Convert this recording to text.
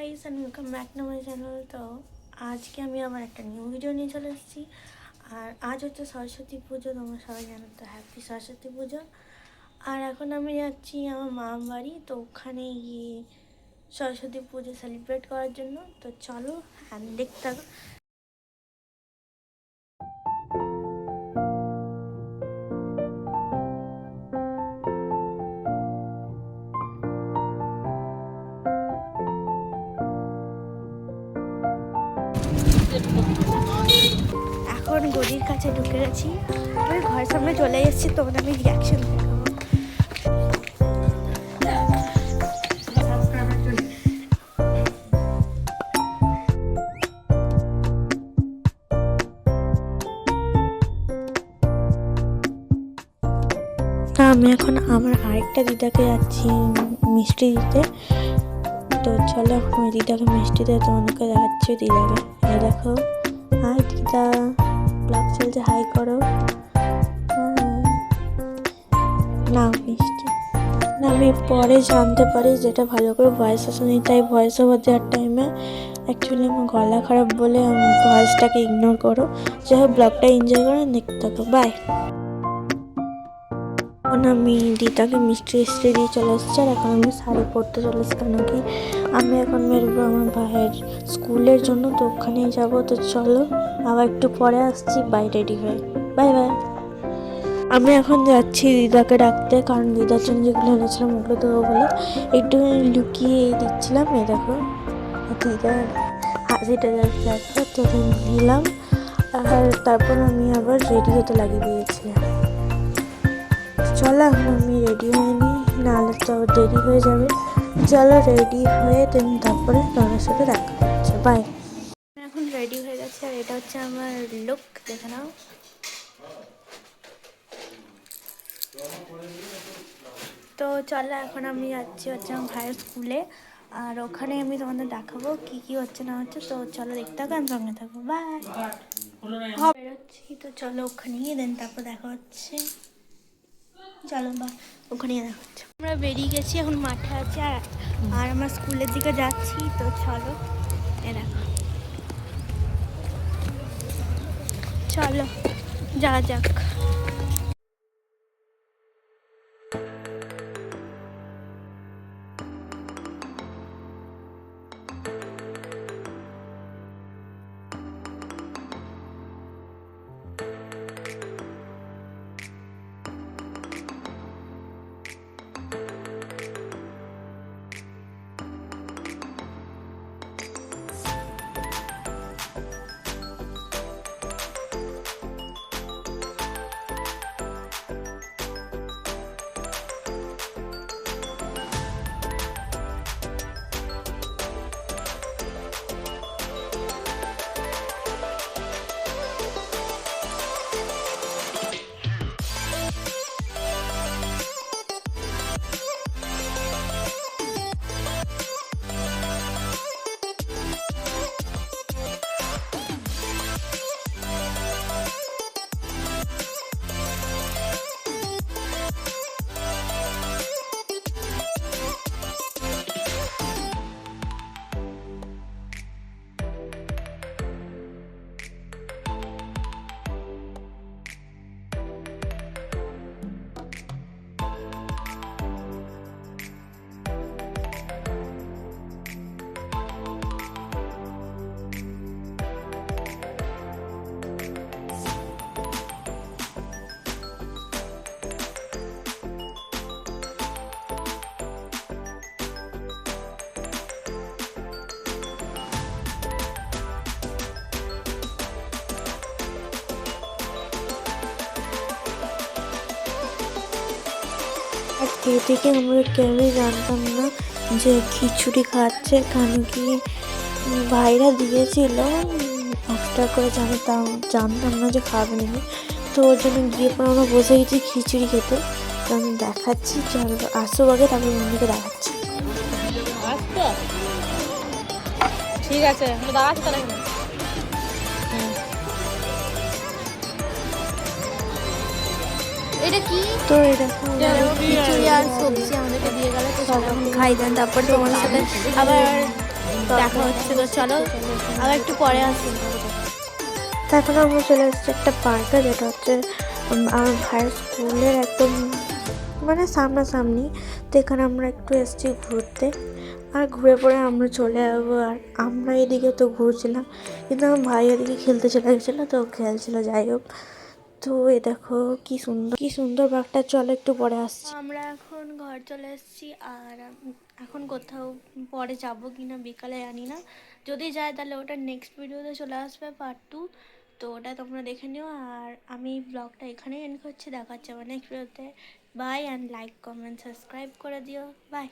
Guys and welcome back to my channel. तो आज के আমি আমার একটা নিউ ভিডিও নিয়ে চলে এসেছি। আর আজ হচ্ছে সরস্বতী পুজো, তোমরা সবাই জানো তো, হ্যাপি সরস্বতী পুজো। আর এখন আমি যাচ্ছি আমার মামার বাড়ি, তো ওখানে গিয়ে সরস্বতী পুজো সেলিব্রেট করার জন্য। তো চলো দেখতে থাকো। এখন গলির কাছে ঢুকে গেছি, আমি ঘরের সামনে চলে এসেছি, তোমাদের আমি রিয়াকশন দেখাবো। আমি এখন আমার আরেকটা দিদাকে যাচ্ছি মিষ্টি দিতে। তো চলো এখন ওই দিদাকে মিষ্টি দিয়ে তোমাদেরকে দেখাচ্ছি। দিদাকে এই দেখো, হাই দিদা, ব্লগ চলছে, হাই করো না। মিষ্টি না, আমি পরে জানতে পারি যেটা ভালো করে ভয়েস আসেনি, তাই ভয়েস ওভার দেওয়ার টাইমে অ্যাকচুয়ালি আমার গলা খারাপ বলে আমি ভয়েসটাকে ইগনোর করো। যাই হোক, ব্লগটা এনজয় করে দেখতে থাকো। বাই। এখন আমি দিদাকে মিষ্টি দিয়ে চলে এসেছি, আর এখন আমি শাড়ি পরতে চলে এসেছি, কেন কি আমি এখন বেরোবো আমার ভাইয়ের স্কুলের জন্য, তো ওখানেই যাবো। তো চলো আবার একটু পরে আসছি, বাই, রেডি হয়ে, বাই বাই। আমি এখন যাচ্ছি দিদাকে ডাকতে, কারণ দিদার জন্য যেগুলো এনেছিলাম ওগুলো দেবো বলে একটু লুকিয়ে দিচ্ছিলাম। এ দেখো দিদার হাসিটা দেখো, তো নিলাম, আর তারপর আমি আবার রেডি হতে লাগিয়ে দিয়েছিলাম। চলো এখন আমি রেডি হয়নি, নাহলে তো দেরি হয়ে যাবে। চলো রেডি হয়ে তারপরে তোমার সাথে দেখা হচ্ছে, বাই। এখন রেডি হয়ে গেছে, আর এটা হচ্ছে আমার লুক, দেখে নাও। তো চলো এখন আমি যাচ্ছি হচ্ছে আমার ভাইয়ের স্কুলে, আর ওখানে আমি তোমাদের দেখাবো কি কি হচ্ছে না হচ্ছে। তো চলো দেখতে থাকো, আমি সঙ্গে থাকবো, বাই। বেরোচ্ছি, তো চলো ওখানে গিয়ে তারপর দেখা হচ্ছে। চলো বা ওখানে দেখা হচ্ছে। আমরা বেরিয়ে গেছি, এখন মাঠে আছি, আর আমরা স্কুলের দিকে যাচ্ছি। তো চলো দেখো, চলো যা যাক। আর থেকে আমরা কেউই জানতাম না যে খিচুড়ি খাচ্ছে, কেন কি ভাইরা দিয়েছিল এক্সট্রা করে, জানতাম না যে খাবে নাকি। তো ওর জন্য গিয়ে পরে আমরা বসে গেছি খিচুড়ি খেতে। তো আমি দেখাচ্ছি, চলো আসো আগে, তারপর মন্দিরকে দেখাচ্ছি। ঠিক আছে, দাঁড়াচ্ছি তাহলে। এটা কি? তো এটা খিচুড়ি আর সবজি আমাদেরকে দিয়ে গেল, তো খাই দেন, তারপর তোমার সাথে আবার দেখা হচ্ছে, তো চলো আবার একটু পরে আসি। তারপরে আমরা চলে এসেছি একটা পার্কে, যেটা হচ্ছে আমার ভাইয়ের স্কুলের একদম মানে সামনাসামনি। তো এখানে আমরা একটু এসেছি ঘুরতে, আর ঘুরে পরে আমরা চলে যাবো। আর আমরা এদিকে তো ঘুরছিলাম, কিন্তু আমার ভাই এদিকে খেলতে চলে গেছিলো, তো খেলছিল। যাই হোক, তো এ দেখো কি সুন্দর কি সুন্দর বাঘটা। চলো একটু পরে আসছি। আমরা এখন ঘর চলে এসেছি, আর এখন কোথাও পরে যাবো কিনা বিকালে জানি না। যদি যায় তাহলে ওটা নেক্সট ভিডিওতে চলে আসবে, পার্ট 2। তো ওটা তোমরা দেখে নিও। আর আমি ব্লগটা এখানেই এন্ড করছি। দেখা হচ্ছে আবার নেক্সট ভিডিওতে। Bye, and like, comment, subscribe করে দিও। বাই।